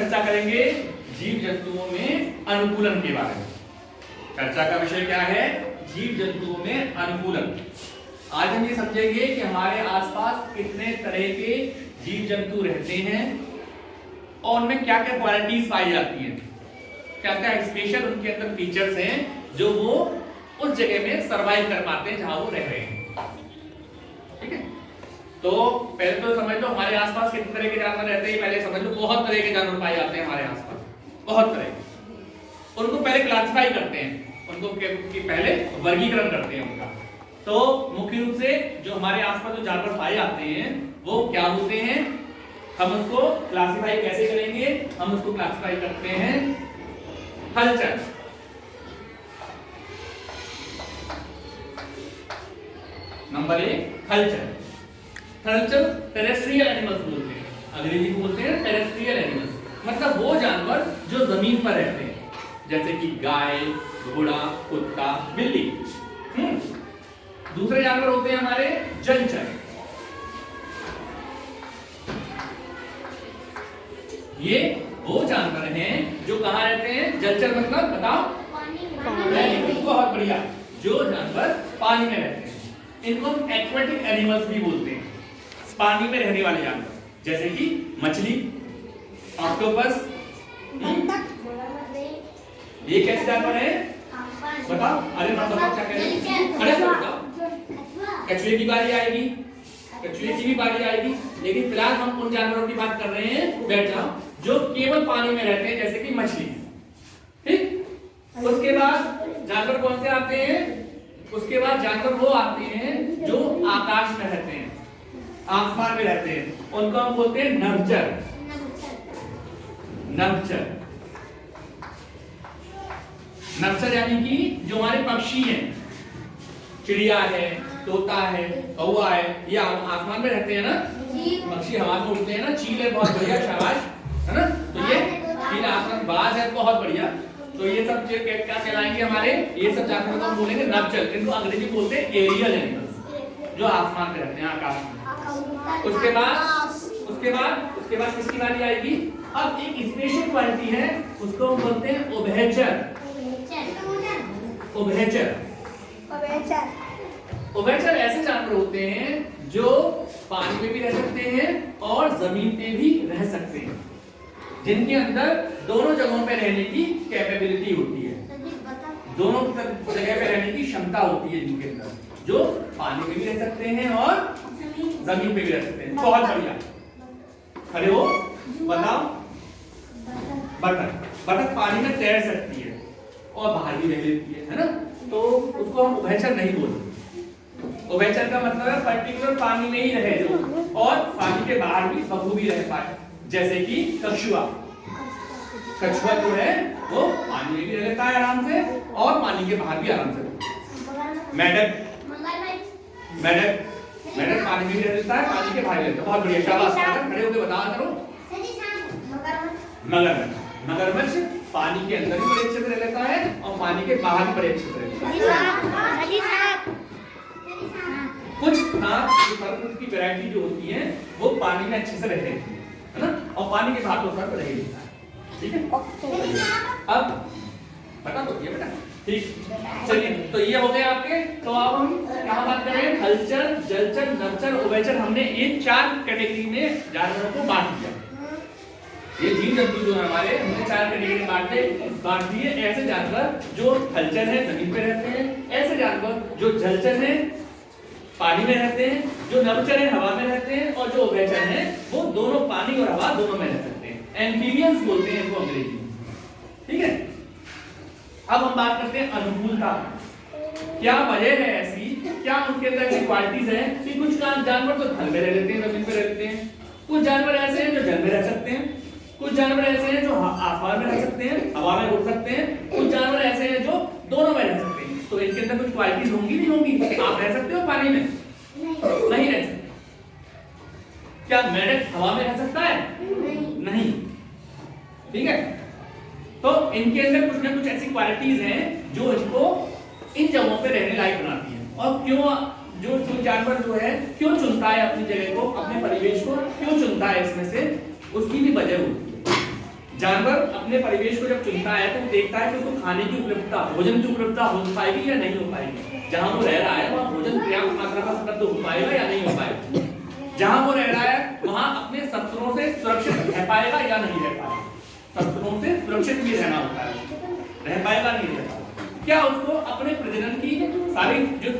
चर्चा करेंगे जीव जंतुओं में अनुकूलन के बारे में। चर्चा का विषय क्या है? जीव जंतुओं में अनुकूलन। आज हम ये समझेंगे कि हमारे आसपास कितने तरह के जीव जंतु रहते हैं और उनमें क्या क्या क्वालिटीज पाई जाती हैं, क्या क्या स्पेशल उनके अंदर फीचर्स हैं जो वो उस जगह में सरवाइव कर पाते हैं जहां वो रह रहे हैं। ठीक है, तो पहले तो समझ लो हमारे आसपास कितने तरह के जानवर रहते हैं। पहले समझ लो बहुत तरह के जानवर पाए जाते हैं हमारे आसपास, बहुत तरह के। उनको पहले क्लासिफाई करते हैं, उनको पहले वर्गीकरण करते हैं उनका। तो मुख्य रूप से जो हमारे आसपास जो जानवर पाए जाते हैं वो क्या होते हैं, हम उसको क्लासिफाई कैसे करेंगे? हम उसको क्लासिफाई करते हैं हलचल। नंबर 1 हलचल। हलचल टेरेस्ट्रियल एनिमल्स बोलते हैं, अंग्रेजी में बोलते हैं टेरेस्ट्रियल एनिमल्स, मतलब वो जानवर जो जमीन पर रहते हैं, जैसे कि गाय, घोड़ा, कुत्ता, बिल्ली। दूसरे जानवर होते हैं हमारे जलचर। ये वो जानवर हैं जो कहाँ रहते हैं? जलचर मतलब बताओ? पानी। बहुत बढ़िया, जो जानवर पानी में रहते हैं इनको हम एक्वेटिक एनिमल्स भी बोलते हैं, पानी में रहने वाले जानवर, जैसे कि मछली, ऑक्टोपस। ये कैसे जानवर है बताओ? अरे बताओ क्या कह रहे हैं? अरे बताओ, कछुए की बारी आएगी, कछुए की भी बारी आएगी, लेकिन फिलहाल हम उन जानवरों की बात कर रहे हैं, बैठ जाओ, जो केवल पानी में रहते हैं, जैसे कि मछली। ठीक, उसके बाद जानवर कौन से आते हैं? उसके बाद जानवर वो आते हैं जो आकाश में रहते हैं, आसमान में रहते हैं, उनको हम बोलते हैं नभचर। नभचर, नभचर यानी कि जो हमारे पक्षी हैं, चिड़िया है, तोता है, कौवा है, ये आसमान में रहते हैं ना, पक्षी हवा में उड़ते हैं ना, चील है, बहुत बढ़िया, शाबाश, है ना। तो ये चील आसमान, बाज है, बहुत बढ़िया। तो ये सब क्या कहलाएंगे हमारे? ये सब जानवर को हम बोलेंगे नभचर, इनको अंग्रेजी बोलते हैं एरियल एनिमल्स, जो आसमान में रहते हैं, आकाश में। उसके बाद किसकी बारी आएगी? अब एक स्पेशल क्वालिटी है, उसको हम बोलते हैं उभयचर। उभयचर ऐसे जानवर होते हैं जो पानी में भी रह सकते हैं और जमीन पे भी रह सकते हैं, जिनके अंदर दोनों जगहों पे रहने की कैपेबिलिटी होती है, दोनों जगह पे रहने की क्षमता होती है जिनके अंदर, जो पानी में भी रह सकते हैं और जमीन पे भी रह सकते हैं। बहुत बढ़िया, खड़े हो, बताओ। बतख पानी में तैर सकती है और बाहर भी रह लेती है ना, तो उसको हम उभयचर नहीं बोलते। उभयचर का मतलब है पर्टिकुलर पानी में ही रहे जो, और पानी के बाहर भी बखूबी रह पाए, जैसे कि कछुआ। कछुआ जो है वो पानी में भी रह लेता है आराम से और पानी के बाहर भी आराम से। मेढक पानी में भी रह लेता है, पानी के बाहर भी रहता है। बहुत बढ़िया, शाबाश, खड़े होकर बता करो। मगरमच्छ पानी के अंदर भी बड़े अच्छे से रह लेता है और पानी के बाहर भी बड़े अच्छे से रहता है। कुछ सांप की वैरायटी जो होती है वो पानी में अच्छे से रहते हैं, है ना, और पानी के बाहर तो सर्प रह लेता है। ठीक है, अब बता दो ये बेटा। ठीक, चलिए, तो ये हो गए आपके। तो अब हम कहाँ बात करें? हलचर, जलचर, नभचर, उभयचर। हमने इन 4 कैटेगरी में जानवरों को बांट दिया। ये जीव जंतु जो हमारे, हमने 4 कैटेगरी में बांट दिए। ऐसे जानवर जो हलचर है, जमीन पे रहते हैं, ऐसे जानवर जो जलचर है, पानी में रहते हैं, जो नभचर है, हवा में रहते हैं, और जो उभयचर है वो दोनों पानी और हवा दोनों में रह सकते हैं। एम्फीबियंस बोलते हैं इनको अंग्रेजी में। ठीक है, अब हम बात करते हैं अनुकूलता। क्या वजह है ऐसी, क्या उनके अंदर ऐसी क्वालिटीज है कि कुछ जानवर तो थल में रह लेते हैं, जमीन पे रह लेते हैं, कुछ जानवर ऐसे हैं जो जल में रह सकते हैं, कुछ जानवर ऐसे हैं जो आसमान में रह सकते हैं, हवा में उड़ सकते हैं, कुछ जानवर ऐसे हैं जो दोनों में रह सकते हैं। तो इनके अंदर कुछ क्वालिटीज होंगी नहीं होंगी? आप रह सकते हो पानी में? नहीं रह सकते। क्या मेढक हवा में रह सकता है? नहीं। ठीक है, तो इनके अंदर कुछ ना कुछ ऐसी क्वालिटीज हैं जो इनको इन जगहों पे रहने लायक बनाती है। और क्यों जो जानवर जो है क्यों चुनता है अपनी जगह को, अपने परिवेश को क्यों चुनता है, इसमें से उसकी भी वजह होती है। जानवर अपने परिवेश को जब चुनता है तो देखता है कि उसको खाने की उपलब्धता, भोजन की उपलब्धता हो पाएगी या नहीं हो पाएगी। जहां वो रह रहा है वहां भोजन पर्याप्त मात्रा में उपलब्ध हो पाएगा या नहीं हो पाएगा। जहां वो रह रहा है वहां अपने शत्रुओं से सुरक्षित रह पाएगा या नहीं रह पाएगा। शत्रुओं से सुरक्षित भी रहना होता है, रह पाएगा नहीं रह पाएगा। क्या उसको अपने प्रजनन की सारी जो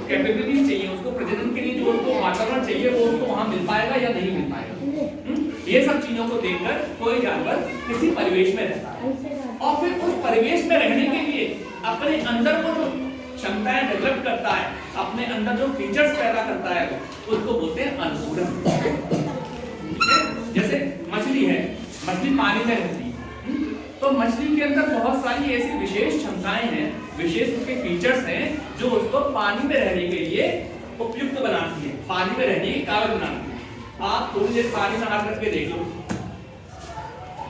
कैपेबिलिटी चाहिए, उसको प्रजनन के लिए जो उसको वातावरण चाहिए वो उसको वहां मिल पाएगा या नहीं मिल पाएगा। ये सब चीजों को देखकर कोई जानवर किसी परिवेश में रहता है और फिर उस परिवेश में रहने के लिए अपने अंदर वो जो क्षमताएं डेवलप करता है, अपने अंदर जो फीचर्स पैदा करता है उसको बोलते हैं अनुकूलन। ठीक है, जैसे मछली है, मछली पानी में रहती है तो मछली के अंदर बहुत सारी ऐसी विशेष क्षमताएं हैं, विशेष उसके फीचर्स हैं जो उसको पानी में रहने के लिए उपयुक्त बनाती है, पानी में रहने के काबिल बनाती है। आप थोड़ी देर पानी में हाथ रख के देख लो,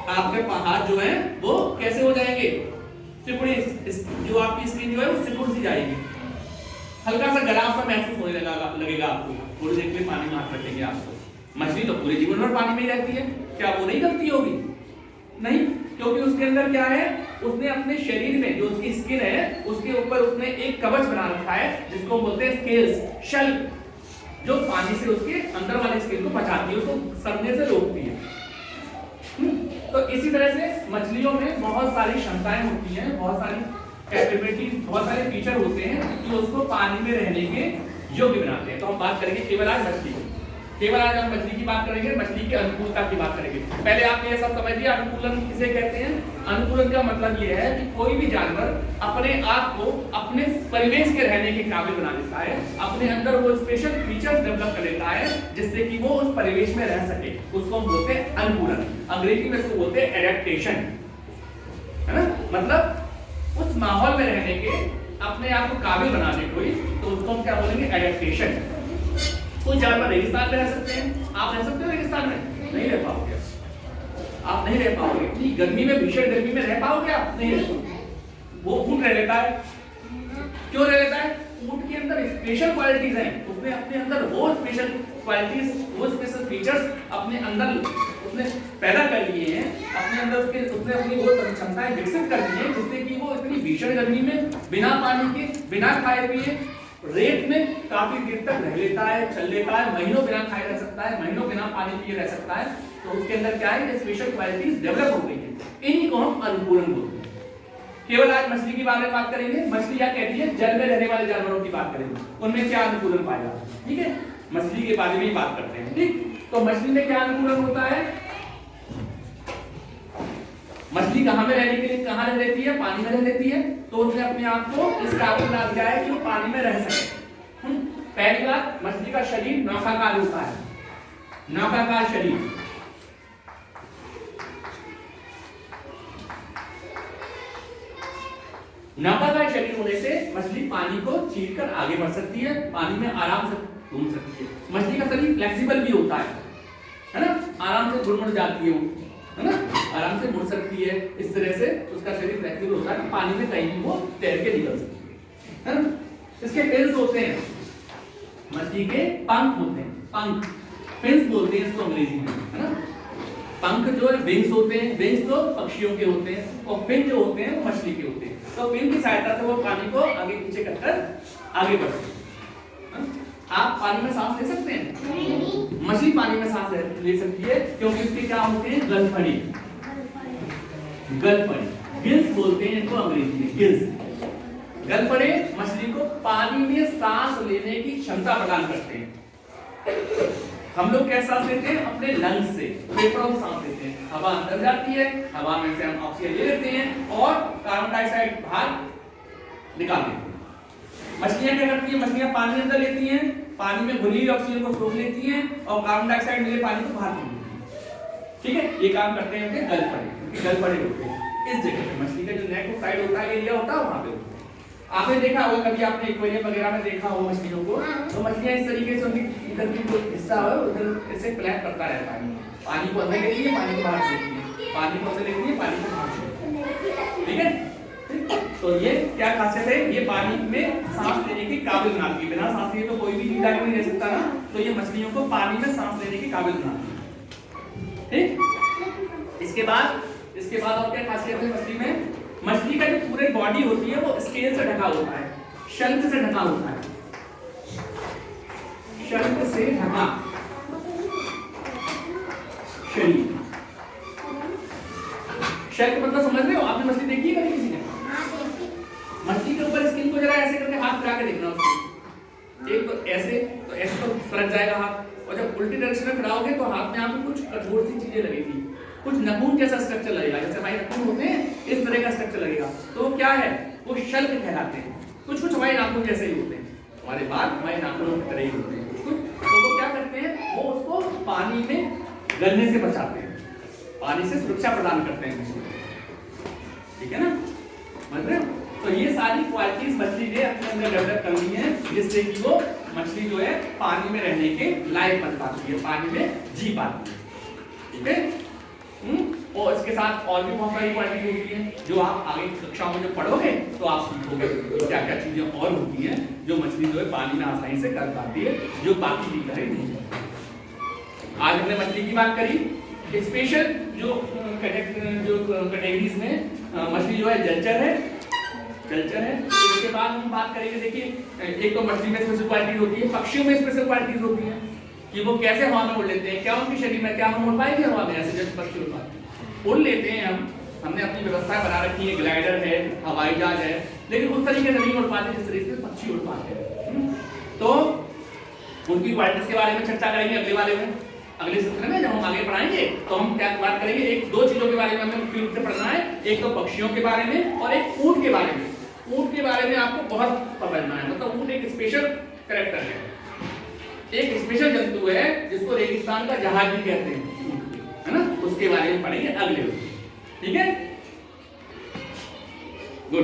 आपके हाथ जो है वो कैसे हो जाएंगे, सिकुड़ी, जो आपकी स्किन जो है वो सिकुड़ सी जाएगी, हल्का सा गरम सा महसूस होने लगेगा आपको थोड़ी देर के लिए पानी में हाथ रखेंगे आपको। मछली तो पूरे जीवन भर पानी में ही रहती है, क्या वो नहीं करती होगी? नहीं, क्योंकि उसके अंदर क्या है, उसने अपने शरीर में जो उसकी स्किन है उसके ऊपर उसने एक कवच बना रखा है जिसको बोलते हैं स्केल्स, शल, जो पानी से उसके अंदर वाले स्किन को बचाती है, उसको सड़ने से रोकती है। तो इसी तरह से मछलियों में बहुत सारी क्षमताएं होती हैं, बहुत सारी कैपेबिलिटीज, बहुत सारे फीचर होते हैं जो उसको पानी में रहने के योग्य बनाते हैं। तो हम बात करेंगे केवल आज मछली की, केवल आज हम मछली की बात करेंगे, मछली की अनुकूलता की बात करेंगे। पहले आप ये सब समझिए अनुकूलन किसे कहते हैं। अनुकूलन का मतलब ये है कि कोई भी जानवर अपने आप को अपने परिवेश के रहने के काबिल बना लेता है, अपने अंदर वो स्पेशल फीचर्स डेवलप कर लेता है जिससे कि वो उस परिवेश में रह सके, उसको हम बोलते हैं अनुकूलन। अंग्रेजी में इसको बोलते हैं एडेप्टेशन, है ना, मतलब उस माहौल में रहने के अपने आप को काबिल बनाने कोई, तो उसको हम क्या बोलेंगे, एडेप्टेशन। कोई जानवर रेगिस्तान में रह सकते हैं, आप रह सकते हो रेगिस्तान में? नहीं रह पाओगे, आप नहीं रह पाओगे। इतनी गर्मी में, भीषण गर्मी में रह पाओगे आप? नहीं रह पाओगे। वो ऊंट रह लेता है, क्यों रह लेता है? ऊंट के अंदर स्पेशल क्वालिटीज हैं, उसने अपने अंदर वो स्पेशल क्वालिटीज, वो स्पेशल फीचर्स अपने अंदर उसने पैदा कर लिए हैं, अपने अंदर उसने अपनी वो क्षमताएं विकसित कर ली हैं जिससे कि वो इतनी भीषण गर्मी में बिना पानी के, बिना खाए पिए, रेत में काफी देर तक रह लेता है, चल लेता है, महीनों बिना खाए रह सकता है, महीनों बिना पानी पिए रह सकता है। तो उसके अंदर क्या है, स्पेशल क्वालिटीज डेवलप हो गई है, इन्हीं को हम अनुकूलन बोलते हैं। केवल आज मछली की बारे में बात करेंगे। मछली क्या कहती है, जल में रहने वाले जानवरों की बात करेंगे, उनमें क्या अनुकूलन पाया जाता है। ठीक है, मछली के बारे में ही बात करते हैं। ठीक, तो मछली में क्या अनुकूलन होता है? मछली कहां में रहने के लिए, कहां रह लेती है, पानी में रह लेती है, तो उसने अपने आप को इस काबिल बना दिया है कि वो पानी में रह सके। पहली बात, मछली का शरीर नौकाकार होता है, नौकाकार शरीर। नौकाकार शरीर होने से मछली पानी को चीरकर आगे बढ़ सकती है, पानी में आराम से घूम सकती है। मछली का शरीर फ्लेक्सिबल भी होता है ना, आराम से घुड़ जाती है वो, है ना, आराम से मुड़ सकती है। इस तरह से उसका शरीर फ्लेक्सिबल होता है, पानी में कहीं भी वो तैर के निकल सकती है ना। इसके फिन्स होते हैं, मछली के पंख होते हैं, पंख, फिन्स बोलते हैं इसको अंग्रेजी में, है ना। पंख जो है विंग्स होते हैं, विंग्स तो पक्षियों के होते हैं और फिन जो होते हैं वो मछली के होते हैं। तो फिन की सहायता से वो पानी को आगे पीछे करकर आगे बढ़ते हैं। आप पानी में सांस ले सकते हैं? नहीं। मछली पानी में सांस ले सकती है क्योंकि उसके क्या होते हैं, गलफड़ी, गलफड़ी, गिल्स बोलते हैं इनको अंग्रेजी में, गिल्स। गलफड़े मछली को पानी में सांस लेने की क्षमता प्रदान करते हैं। हम लोग क्या सांस लेते हैं, अपने लंग्स से, फेफड़ों से सांस लेते हैं। हवा अंदर जाती है, हवा में से हम ऑक्सीजन ले लेते हैं और कार्बन डाइऑक्साइड बाहर निकाल देते हैं। मछलियां क्या करती हैं, मछलियां पानी अंदर लेती हैं, पानी में घुली हुई ऑक्सीजन को सोख लेती हैं और कार्बन डाइऑक्साइड मिले पानी को बाहर फेंक देती हैं। ठीक है, ये काम करते हैं उनके गलफड़े, गलफड़े होते हैं इस जगह पे। मछली का जो नेक साइड होता है, एरिया होता है वहां पे। आपने देखा होगा, कभी आपने एक्वेरियम वगैरह में देखा होगा मछलियों को, तो मछलियां इस तरीके से उनकी इधर की जो हिस्सा है उधर ऐसे फ्लैप करता रहता है, पानी को अंदर लेती है, पानी को बाहर फेंकती है, पानी को अंदर लेती है, पानी को बाहर फेंकती है। ठीक है, तो ये क्या खासियत है, ये पानी में सांस लेने के काबिल बनाती है। बिना सांस लिए तो कोई भी जीव नहीं रह सकता ना, तो ये मछलियों को पानी में सांस लेने के काबिल बनाती है। ठीक, इसके बाद इसके बाद और क्या खासियत है मछली में? मछली का जो पूरे बॉडी होती है वो स्केल से ढका होता है, शंख से ढका होता है, शंख से ढका शरीर। शंख मतलब समझ रहे हो? आपने मछली देखी है कभी किसी ने? मछली के ऊपर स्किन को जरा ऐसे करके हाथ फिरा के देखना उसको। एक तो ऐसे तो सरक जाएगा हाथ, और जब उल्टी डायरेक्शन में फिराओगे तो हाथ में आपको कुछ कठोर सी चीजें लगेगी, कुछ नाखून जैसा स्ट्रक्चर लगेगा, जैसे हमारे नाखून होते हैं इस तरह का स्ट्रक्चर लगेगा। तो वो क्या है? वो शल्क कहलाते हैं। कुछ कुछ हमारे नाखून जैसे ही होते हैं, हमारे बाल हमारे नाखूनों की तरह ही होते हैं कुछ कुछ। तो वो क्या करते हैं? वो उसको पानी में गलने से बचाते हैं, पानी से सुरक्षा प्रदान करते हैं मछली को। ठीक है ना, समझ रहे हो? तो ये सारी क्वालिटीज मछली ने अपने अंदर डेवलप कर ली है, जिससे कि वो मछली जो है पानी में रहने के लायक बन पाती है, पानी में जी पाती है। ठीक है? और इसके साथ और भी बहुत सारी क्वालिटीज होती हैं जो आप आगे कक्षाओं में जो पढ़ोगे तो आप सीखोगे क्या क्या चीजें और होती हैं जो मछली जो है पानी में आसानी से कर पाती है, जो बाकी जीव नहीं करती। आज हमने मछली की बात करी। स्पेशल जो कैटेगरीज में मछली जो है जलचर है, जलचर है। इसके बाद हम बात करेंगे, देखिए एक तो मछली में स्पेशल क्वालिटीज होती है, पक्षियों में स्पेशल क्वालिटीज होती है कि वो कैसे हवा में उड़ लेते हैं, क्या उनके शरीर में, क्या हम उड़ पाएंगे हवा में ऐसे जैसे पक्षी उड़ पाते हैं? उड़ लेते हैं हमने अपनी व्यवस्था बना रखी है, ग्लाइडर है, हवाई जहाज है, लेकिन उस तरीके से नहीं उड़ पाते जिस तरीके से पक्षी उड़ पाते हैं। तो उनकी क्वालिटीज के बारे में चर्चा करेंगे अगले वाले में, अगले सत्र में जब हम आगे पढ़ाएंगे तो हम क्या बात करेंगे, एक दो चीजों के बारे में हमें मुख्य रूप से पढ़ना है, एक तो पक्षियों के बारे में और एक ऊंट के बारे में। ऊंट के बारे में आपको बहुत समझना है, मतलब ऊंट एक स्पेशल कैरेक्टर है, एक स्पेशल जंतु है जिसको रेगिस्तान का जहाज भी कहते हैं, है ना? उसके बारे में पढ़ेंगे अगले। ठीक है?